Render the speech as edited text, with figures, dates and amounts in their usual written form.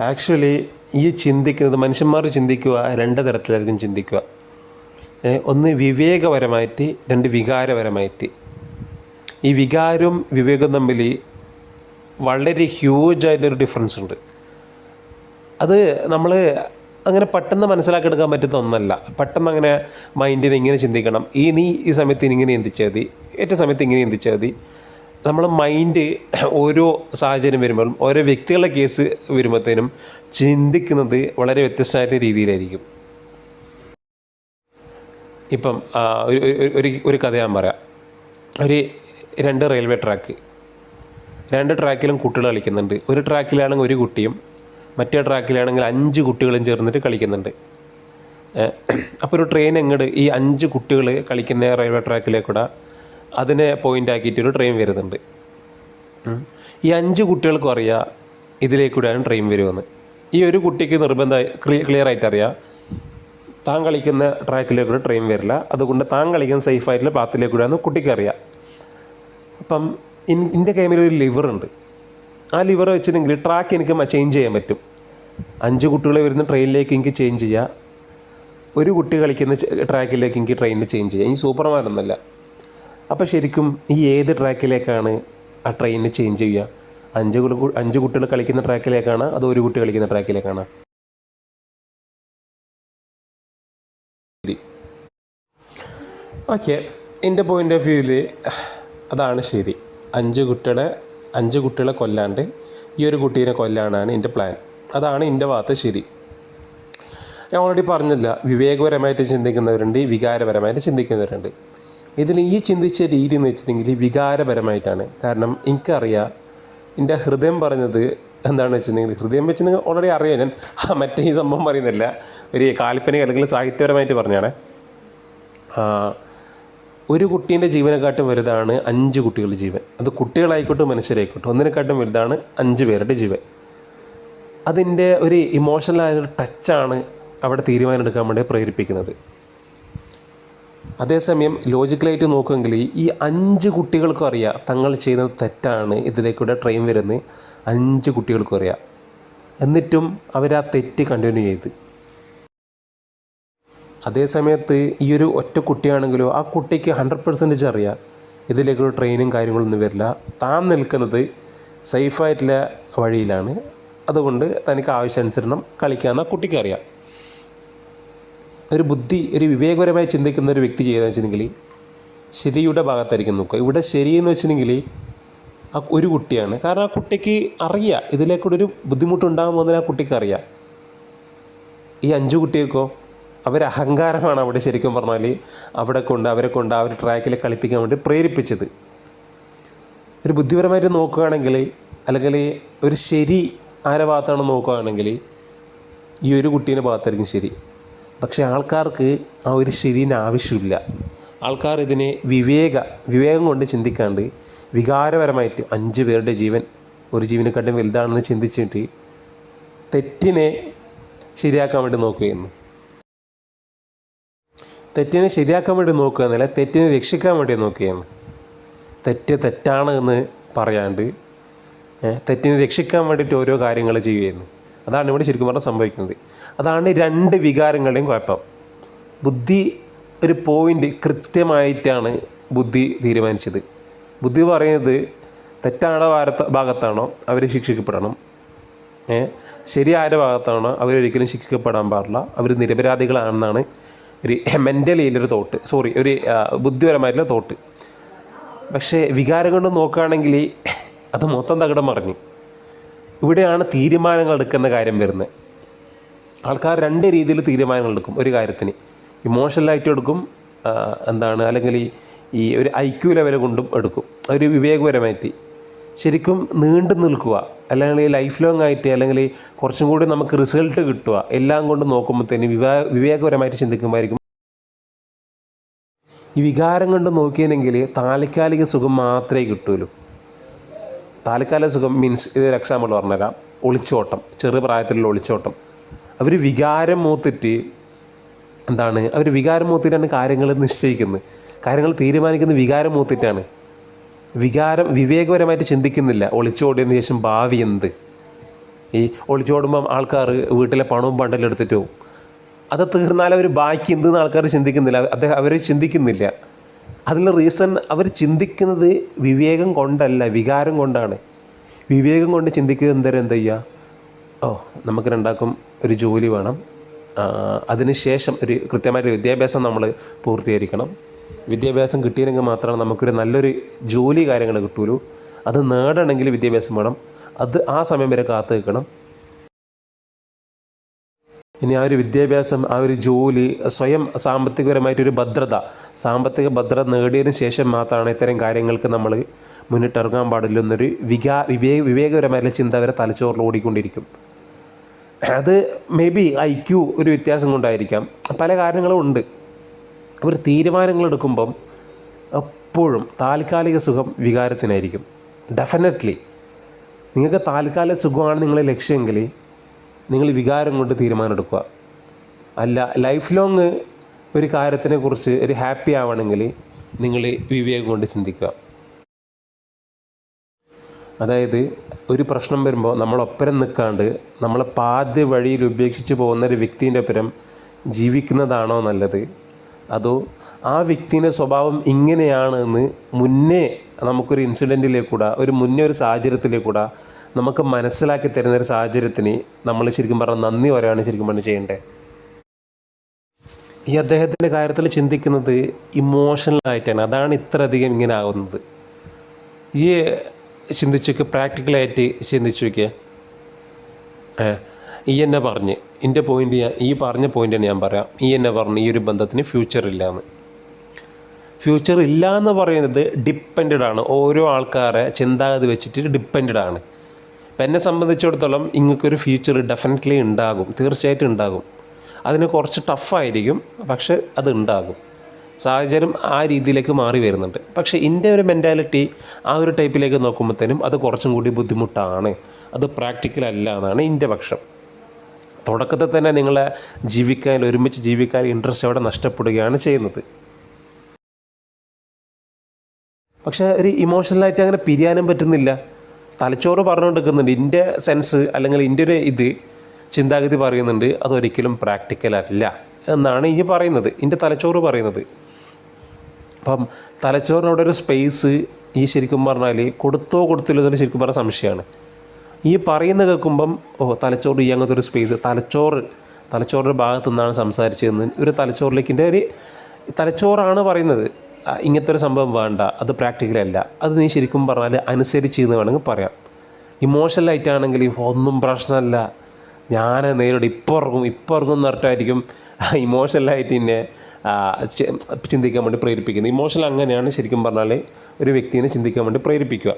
Actually ഈ ചിന്തിക്കുന്നത് മനുഷ്യന്മാർ ചിന്തിക്കുക രണ്ട് തരത്തിലായിരിക്കും ചിന്തിക്കുക. ഒന്ന് വിവേകപരമായിട്ട്, രണ്ട് വികാരപരമായിട്ട്. ഈ വികാരവും വിവേകവും തമ്മിൽ വളരെ ഹ്യൂജായിട്ടൊരു ഡിഫറൻസ് ഉണ്ട്. അത് നമ്മൾ അങ്ങനെ പെട്ടെന്ന് മനസ്സിലാക്കിയെടുക്കാൻ പറ്റുന്ന ഒന്നല്ല. പെട്ടെന്ന് അങ്ങനെ മൈൻഡിനെ ഇങ്ങനെ ചിന്തിക്കണം, നീ ഈ സമയത്ത് ഇങ്ങനെ ചിന്തിച്ചാൽ മതി, ഏറ്റ സമയത്ത് ഇങ്ങനെ ചിന്തിച്ചാൽ മതി. നമ്മൾ മൈൻഡ് ഓരോ സാഹചര്യം വരുമ്പോഴും ഓരോ വ്യക്തികളുടെ കേസ് വരുമ്പോഴത്തേനും ചിന്തിക്കുന്നത് വളരെ വ്യത്യസ്തമായിട്ട് രീതിയിലായിരിക്കും. ഇപ്പം ഒരു കഥ ഞാൻ പറയാം. രണ്ട് റെയിൽവേ ട്രാക്ക്, രണ്ട് ട്രാക്കിലും കുട്ടികൾ കളിക്കുന്നുണ്ട്. ഒരു ട്രാക്കിലാണെങ്കിൽ ഒരു കുട്ടിയും മറ്റേ ട്രാക്കിലാണെങ്കിൽ 5 കുട്ടികളും ചേർന്നിട്ട് കളിക്കുന്നുണ്ട്. അപ്പോൾ ഒരു ട്രെയിൻ ഈ 5 കുട്ടികൾ കളിക്കുന്ന റെയിൽവേ ട്രാക്കിലേക്കൂടെ അതിനെ പോയിൻ്റ് ആക്കിയിട്ടൊരു ട്രെയിൻ വരുന്നുണ്ട്. ഈ 5 കുട്ടികൾക്കും അറിയാം ഇതിലേക്കൂടെയാണ് ട്രെയിൻ വരുമെന്ന്. ഈ ഒരു കുട്ടിക്ക് ക്ലിയറായിട്ട് അറിയാം താൻ കളിക്കുന്ന ട്രാക്കിലേക്കൂടെ ട്രെയിൻ വരില്ല, അതുകൊണ്ട് താൻ കളിക്കുന്ന സേഫായിട്ടുള്ള പാത്തിലേക്കൂടെയാണ് കുട്ടിക്ക് അറിയാം. അപ്പം എൻ്റെ കൈമിൽ ഒരു ലിവറുണ്ട്. ആ ലിവർ വെച്ചിട്ടുണ്ടെങ്കിൽ ട്രാക്ക് എനിക്ക് ചേഞ്ച് ചെയ്യാൻ പറ്റും. 5 കുട്ടികൾ വരുന്ന ട്രെയിനിലേക്ക് എനിക്ക് ചേഞ്ച് ചെയ്യാം, ഒരു കുട്ടി കളിക്കുന്ന ട്രാക്കിലേക്ക് എനിക്ക് ട്രെയിനിൽ ചേഞ്ച് ചെയ്യാം. ഈ സൂപ്പർമാനൊന്നുമല്ല. അപ്പോൾ ശരിക്കും ഏത് ട്രാക്കിലേക്കാണ് ആ ട്രെയിനിന് ചേഞ്ച് ചെയ്യുക? 5 കുട്ടികൾ കളിക്കുന്ന ട്രാക്കിലേക്കാണ്, അത് ഒരു കുട്ടി കളിക്കുന്ന ട്രാക്കിലേക്കാണ്? ഓക്കെ, എൻ്റെ പോയിൻ്റ് ഓഫ് വ്യൂവിൽ അതാണ് ശരി. 5 കുട്ടികളെ കൊല്ലാണ്ട് ഈ ഒരു കുട്ടീനെ കൊല്ലാനാണ് എൻ്റെ പ്ലാൻ. അതാണ് എൻ്റെ ഭാഗത്ത് ശരി. ഞാൻ ഓൾറെഡി പറഞ്ഞില്ല, വിവേകപരമായിട്ട് ചിന്തിക്കുന്നവരുണ്ട്, വികാരപരമായിട്ട് ചിന്തിക്കുന്നവരുണ്ട്. ഇതിൽ ഈ ചിന്തിച്ച രീതി എന്ന് വെച്ചിട്ടുണ്ടെങ്കിൽ വികാരപരമായിട്ടാണ്. കാരണം എനിക്കറിയാം, എൻ്റെ ഹൃദയം പറഞ്ഞത് എന്താണെന്ന് വെച്ചിട്ടുണ്ടെങ്കിൽ, ഹൃദയം വെച്ചിട്ടുണ്ടെങ്കിൽ ഓൾറെഡി അറിയാം ഞാൻ. മറ്റേ ഈ സംഭവം പറയുന്നില്ല, ഒരു കാൽപ്പനിക അല്ലെങ്കിൽ സാഹിത്യപരമായിട്ട് പറഞ്ഞാണ്. ഒരു കുട്ടീൻ്റെ ജീവനെക്കാട്ടും വലുതാണ് 5 കുട്ടികളുടെ ജീവൻ. അത് കുട്ടികളായിക്കോട്ടെ മനുഷ്യരായിക്കോട്ടെ, ഒന്നിനെക്കാട്ടും വലുതാണ് 5 പേരുടെ ജീവൻ. അതിൻ്റെ ഒരു ഇമോഷണലായൊരു ടച്ചാണ് അവിടെ തീരുമാനം എടുക്കാൻ വേണ്ടി പ്രേരിപ്പിക്കുന്നത്. അതേസമയം ലോജിക്കലായിട്ട് നോക്കുമെങ്കിൽ ഈ 5 കുട്ടികൾക്കും അറിയാം തങ്ങൾ ചെയ്യുന്നത് തെറ്റാണ്, ഇതിലേക്കൂടെ ട്രെയിൻ വരുന്നത് 5 കുട്ടികൾക്കും അറിയാം. എന്നിട്ടും അവർ ആ തെറ്റ് കണ്ടിന്യൂ ചെയ്ത്. അതേ സമയത്ത് ഈ ഒരു ഒറ്റ കുട്ടിയാണെങ്കിലോ ആ കുട്ടിക്ക് 100% അറിയാം ഇതിലേക്കൊരു ട്രെയിനും കാര്യങ്ങളൊന്നും വരില്ല, താൻ നിൽക്കുന്നത് സേഫായിട്ടുള്ള വഴിയിലാണ്, അതുകൊണ്ട് തനിക്ക് ആവശ്യാനുസരണം കളിക്കാമെന്ന് ആ കുട്ടിക്കറിയാം. ഒരു വിവേകപരമായി ചിന്തിക്കുന്ന ഒരു വ്യക്തി ചെയ്തതെന്ന് വെച്ചിട്ടുണ്ടെങ്കിൽ ശരിയുടെ ഭാഗത്തായിരിക്കും നോക്കുക. ഇവിടെ ശരിയെന്ന് വെച്ചിട്ടുണ്ടെങ്കിൽ ആ ഒരു കുട്ടിയാണ്. കാരണം ആ കുട്ടിക്ക് അറിയാം ഇതിലേക്കൂടെ ഒരു ബുദ്ധിമുട്ടുണ്ടാകുമ്പോൾ ആ കുട്ടിക്ക് അറിയാം. ഈ 5 കുട്ടികൾക്കോ അഹങ്കാരമാണ് അവിടെ ശരിക്കും പറഞ്ഞാൽ അവരെ കൊണ്ട് ആ ഒരു ട്രാക്കിൽ കളിപ്പിക്കാൻ വേണ്ടി പ്രേരിപ്പിച്ചത്. ഒരു ബുദ്ധിപരമായിട്ട് നോക്കുകയാണെങ്കിൽ, അല്ലെങ്കിൽ ഒരു ശരി ആരെ ഭാഗത്താണ് നോക്കുകയാണെങ്കിൽ ഈ ഒരു കുട്ടീൻ്റെ ഭാഗത്തായിരിക്കും ശരി. പക്ഷേ ആൾക്കാർക്ക് ആ ഒരു ശരീന് ആവശ്യമില്ല. ആൾക്കാർ ഇതിനെ വിവേകം കൊണ്ട് ചിന്തിക്കാണ്ട് വികാരപരമായിട്ട് 5 പേരുടെ ജീവൻ ഒരു ജീവനെക്കാട്ടും വലുതാണെന്ന് ചിന്തിച്ചിട്ട് തെറ്റിനെ ശരിയാക്കാൻ വേണ്ടി നോക്കുകയെന്ന്. തെറ്റിനെ ശരിയാക്കാൻ വേണ്ടി നോക്കുക എന്നല്ല, തെറ്റിനെ രക്ഷിക്കാൻ വേണ്ടി നോക്കുകയാണ്. തെറ്റാണ് എന്ന് പറയാണ്ട് തെറ്റിനെ രക്ഷിക്കാൻ വേണ്ടിയിട്ട് ഓരോ കാര്യങ്ങൾ ചെയ്യുകയെന്ന്. അതാണ് ഇവിടെ ശരിക്കും പറഞ്ഞാൽ സംഭവിക്കുന്നത്. അതാണ് 2 വികാരങ്ങളുടെയും കുഴപ്പം. ബുദ്ധി ഒരു പോയിൻ്റ് കൃത്യമായിട്ടാണ് ബുദ്ധി തീരുമാനിച്ചത്. ബുദ്ധി പറയുന്നത് തെറ്റാണ് ഭാഗത്താണോ അവർ ശിക്ഷിക്കപ്പെടണം, ശരിയായ ഭാഗത്താണോ അവരൊരിക്കലും ശിക്ഷിക്കപ്പെടാൻ പാടില്ല, അവർ നിരപരാധികളാണെന്നാണ് ഒരു മെൻ്റലിയിലൊരു ഒരു ബുദ്ധിപരമായിട്ടുള്ള തോട്ട്. പക്ഷേ വികാരം കൊണ്ട് നോക്കുകയാണെങ്കിൽ അത് മൊത്തം തകിടം മറിഞ്ഞ്. ഇവിടെയാണ് തീരുമാനങ്ങൾ എടുക്കുന്ന കാര്യം വരുന്നത്. ആൾക്കാർ 2 രീതിയിൽ തീരുമാനങ്ങൾ എടുക്കും ഒരു കാര്യത്തിന്. ഇമോഷണലായിട്ട് എടുക്കും, അല്ലെങ്കിൽ ഈ ഒരു IQ ലെവൽ കൊണ്ടും എടുക്കും. ഒരു വിവേകപരമായിട്ട് ശരിക്കും നീണ്ടു നിൽക്കുക, അല്ലെങ്കിൽ ലൈഫ് ലോങ് ആയിട്ട്, അല്ലെങ്കിൽ കുറച്ചും കൂടി നമുക്ക് റിസൾട്ട് കിട്ടുക, എല്ലാം കൊണ്ട് നോക്കുമ്പോഴത്തേന് വിവേകപരമായിട്ട് ചിന്തിക്കുമ്പോഴായിരിക്കും. ഈ വികാരം കൊണ്ട് നോക്കിയെങ്കിൽ താൽക്കാലിക സുഖം മാത്രമേ കിട്ടുള്ളൂ. താൽക്കാലിക സുഖം മീൻസ്, ഇതൊരു എക്സാമ്പിൾ പറഞ്ഞുതരാം. ഒളിച്ചോട്ടം, ചെറുപ്രായത്തിലുള്ള ഒളിച്ചോട്ടം. അവർ വികാരം മൂത്തിട്ട് മൂത്തിട്ടാണ് കാര്യങ്ങൾ നിശ്ചയിക്കുന്നത്, കാര്യങ്ങൾ തീരുമാനിക്കുന്നത് വികാരം മൂത്തിട്ടാണ്. വിവേകപരമായിട്ട് ചിന്തിക്കുന്നില്ല. ഒളിച്ചോടിയതിന് ശേഷം ഭാവി എന്ത്, ഈ ഒളിച്ചോടുമ്പം ആൾക്കാർ വീട്ടിലെ പണവും പണ്ടെല്ലാം എടുത്തിട്ട് പോകും. അത് തീർന്നാൽ അവർ ബാക്കി എന്തെന്ന് ആൾക്കാർ ചിന്തിക്കുന്നില്ല, അവർ ചിന്തിക്കുന്നില്ല. അതിനുള്ള റീസൺ അവർ ചിന്തിക്കുന്നത് വിവേകം കൊണ്ടല്ല, വികാരം കൊണ്ടാണ്. വിവേകം കൊണ്ട് ചിന്തിക്കുക എന്ത് ചെയ്യുക, നമുക്ക് രണ്ടാക്കും ഒരു ജോലി വേണം, അതിനുശേഷം ഒരു കൃത്യമായിട്ട് വിദ്യാഭ്യാസം നമ്മൾ പൂർത്തീകരിക്കണം. വിദ്യാഭ്യാസം കിട്ടിയെങ്കിൽ മാത്രമാണ് നമുക്കൊരു നല്ലൊരു ജോലി കാര്യങ്ങൾ കിട്ടുള്ളൂ. അത് നേടണമെങ്കിൽ വിദ്യാഭ്യാസം വേണം. അത് ആ സമയം വരെ കാത്തു നിൽക്കണം. ഇനി ആ ഒരു വിദ്യാഭ്യാസം, ആ ഒരു ജോലി, സ്വയം സാമ്പത്തികപരമായിട്ടൊരു സാമ്പത്തിക ഭദ്രത നേടിയതിന് ശേഷം മാത്രമാണ് ഇത്തരം കാര്യങ്ങൾക്ക് നമ്മൾ മുന്നിട്ടിറങ്ങാൻ പാടില്ലെന്നൊരു വിവേകപരമായിട്ടുള്ള ചിന്ത വരെ തലച്ചോറിൽ ഓടിക്കൊണ്ടിരിക്കും. അത് മേ ബി IQ ഒരു വ്യത്യാസം കൊണ്ടായിരിക്കാം, പല കാരണങ്ങളും ഉണ്ട്. അവർ തീരുമാനങ്ങൾ എടുക്കുമ്പം എപ്പോഴും താൽക്കാലിക സുഖം വികാരത്തിനായിരിക്കും. ഡെഫിനറ്റ്ലി നിങ്ങൾക്ക് താൽക്കാലിക സുഖമാണ് നിങ്ങളെ ലക്ഷ്യമെങ്കിൽ നിങ്ങൾ വികാരം കൊണ്ട് തീരുമാനം എടുക്കുക. അല്ല, ലൈഫ് ലോങ് ഒരു കാര്യത്തിനെക്കുറിച്ച് ഒരു ഹാപ്പി ആവണമെങ്കിൽ നിങ്ങൾ വിവേകം കൊണ്ട് ചിന്തിക്കുക. അതായത് ഒരു പ്രശ്നം വരുമ്പോൾ നമ്മളൊപ്പരം നിൽക്കാണ്ട് നമ്മളെ പാതി വഴിയിൽ ഉപേക്ഷിച്ച് പോകുന്ന ഒരു വ്യക്തിൻ്റെ ഒപ്പരം ജീവിക്കുന്നതാണോ നല്ലത്, അതോ ആ വ്യക്തിൻ്റെ സ്വഭാവം ഇങ്ങനെയാണ് എന്ന് മുന്നേ നമുക്കൊരു ഇൻസിഡൻറ്റിലേക്കൂടെ, ഒരു സാഹചര്യത്തിലേക്കൂടെ നമുക്ക് മനസ്സിലാക്കി തരുന്നൊരു സാഹചര്യത്തിന് നമ്മൾ ശരിക്കും പറഞ്ഞാൽ നന്ദി പറയുകയാണ് ശരിക്കും പറഞ്ഞാൽ ചെയ്യേണ്ടത്. ഈ അദ്ദേഹത്തിൻ്റെ കാര്യത്തിൽ ചിന്തിക്കുന്നത് ഇമോഷണലായിട്ടാണ്. അതാണ് ഇത്രയധികം ഇങ്ങനെ ആകുന്നത്. ഈ ചിന്തിച്ചു പ്രാക്ടിക്കലായിട്ട് ചിന്തിച്ചു നോക്കിയ ഈ എന്നെ പറഞ്ഞ് എൻ്റെ പോയിൻ്റ് ഈ പറഞ്ഞ പോയിൻ്റാണ് ഞാൻ പറയാം. ഈ എന്നെ പറഞ്ഞ് ഈ ഒരു ബന്ധത്തിന് ഫ്യൂച്ചർ ഇല്ലയെന്ന്. ഫ്യൂച്ചർ ഇല്ല എന്ന് പറയുന്നത് ഡിപ്പെൻഡ് ആണ്, ഓരോ ആൾക്കാരെ ചിന്താഗതി വെച്ചിട്ട് ഡിപ്പെൻഡ് ആണ്. അപ്പം എന്നെ സംബന്ധിച്ചിടത്തോളം ഇങ്ങൾക്കൊരു ഫ്യൂച്ചർ ഡെഫിനറ്റ്ലി ഉണ്ടാകും, തീർച്ചയായിട്ടും ഉണ്ടാകും. അതിന് കുറച്ച് ടഫായിരിക്കും, പക്ഷെ അത് ഉണ്ടാകും. സാഹചര്യം ആ രീതിയിലേക്ക് മാറി വരുന്നുണ്ട്. പക്ഷേ എൻ്റെ ഒരു മെൻറ്റാലിറ്റി ആ ഒരു ടൈപ്പിലേക്ക് നോക്കുമ്പോഴത്തേനും അത് കുറച്ചും കൂടി ബുദ്ധിമുട്ടാണ്, അത് പ്രാക്ടിക്കൽ അല്ല എന്നാണ് എൻ്റെ പക്ഷം. തുടക്കത്തിൽ തന്നെ നിങ്ങളെ ഒരുമിച്ച് ജീവിക്കാൻ ഇൻട്രസ്റ്റ് അവിടെ നഷ്ടപ്പെടുകയാണ് ചെയ്യുന്നത്. പക്ഷേ ഒരു ഇമോഷണലായിട്ട് അങ്ങനെ പിരിയാനും പറ്റുന്നില്ല. തലച്ചോറ് പറഞ്ഞുകൊണ്ടിരിക്കുന്നുണ്ട്, എൻ്റെ സെൻസ് അല്ലെങ്കിൽ എൻ്റെ ഒരു ചിന്താഗതി പറയുന്നുണ്ട് അതൊരിക്കലും പ്രാക്ടിക്കൽ അല്ല എന്നാണ് ഈ പറയുന്നത്, എൻ്റെ തലച്ചോറ് പറയുന്നത്. അപ്പം തലച്ചോറിനവിടെ ഒരു സ്പേസ് ഈ ശരിക്കും പറഞ്ഞാൽ കൊടുത്തില്ലെന്നൊരു ശരിക്കും പറഞ്ഞാൽ സംശയമാണ്. ഈ പറയുന്ന കേൾക്കുമ്പം തലച്ചോറ് ഈ അങ്ങനത്തെ ഒരു സ്പേസ്, തലച്ചോറിൻ്റെ ഭാഗത്തു നിന്നാണ് സംസാരിച്ചതെന്ന് ഒരു തലച്ചോറാണ് പറയുന്നത് ഇങ്ങനത്തെ ഒരു സംഭവം വേണ്ട, അത് പ്രാക്ടിക്കലല്ല, അത് നീ ശരിക്കും പറഞ്ഞാൽ അനുസരിച്ച് എന്ന് വേണമെങ്കിൽ പറയാം. ഇമോഷണലായിട്ടാണെങ്കിൽ ഒന്നും പ്രശ്നമല്ല, ഞാൻ നേരിടും, ഇപ്പോൾ ഇറങ്ങും എന്ന് പറഞ്ഞിട്ടായിരിക്കും ഇമോഷണലായിട്ട് എന്നെ ചിന്തിക്കാൻ വേണ്ടി പ്രേരിപ്പിക്കുന്നത്. ഇമോഷണൽ അങ്ങനെയാണ് ശരിക്കും പറഞ്ഞാൽ ഒരു വ്യക്തിനെ ചിന്തിക്കാൻ വേണ്ടി പ്രേരിപ്പിക്കുക.